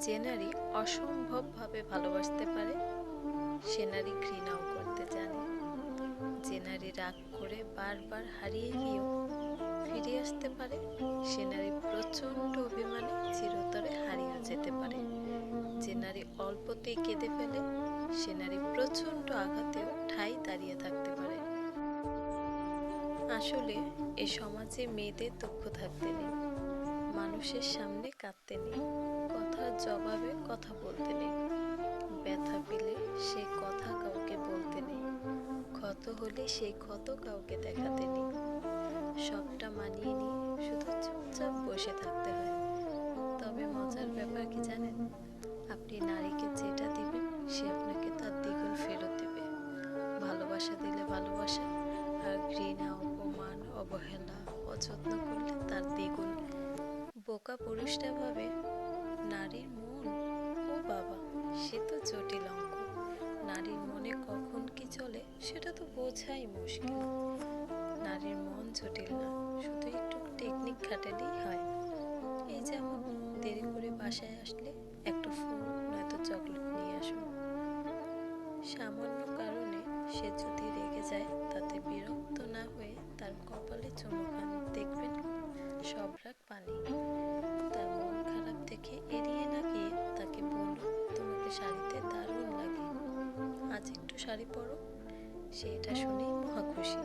যে নারী অসম্ভবভাবে ভালোবাসতে পারে সে নারী ঘৃণাও করতে জানে। যে নারী রাগ করে বারবার হারিয়ে গিয়েও ফিরে আসতে পারে সে নারী প্রচণ্ড অভিমানে চিরতরে হারিয়ে যেতে পারে। যে নারী অল্পতেই কেঁদে ফেলে সে নারী প্রচণ্ড আঘাতেও ঠাই দাঁড়িয়ে থাকতে পারে। আসলে এ সমাজে মেয়েদের দুঃখ থাকতে নেই, মানুষের সামনে কাঁদতে নেই, কথার জবাবে কথা বলতে নেই, ব্যথা পেলে সে কথা কাউকে বলতে নেই, ক্ষত হলে সেই ক্ষত কাউকে দেখাতে নেই। সবটা মানিয়ে নিয়ে শুধু চুপচাপ বসে থাকতে হয়। তবে মজার ব্যাপার কি জানেন, আপনি নারীকে যেটা দিবেন সে আপনাকে তার দ্বিগুণ ফেরত দেবে। ভালোবাসা দিলে ভালোবাসা, আর ঘৃণা, অপমান, অবহেলা, অযত্ন করলে তার দ্বিগুণ। বোকা পুরুষটা ভাবে নারীর মন, ও বাবা, সে তো জটিল অঙ্ক। নারীর মনে কখন কি চলে সেটা তো বোঝাই মুশকিল। নারীর মন জটিল না, শুধু একটু টেকনিক খাটালেই হয়। এই যেমন দেরি করে বাসায় আসলে একটা ফুল নয়তো চকলেট নিয়ে আসুন। সামান্য কারণে সে যদি রেগে যায় তাতে বিরক্ত না হয়ে তার কপালে চুমু খান, দেখবেন সব রাগ পানি। তার মন খারাপ দেখে এড়িয়ে না গিয়ে তাকে বলুন, তোমাকে শাড়িতে দারুণ লাগে, আজ একটু শাড়ি পরো। সে এটা শুনেই মহা খুশি।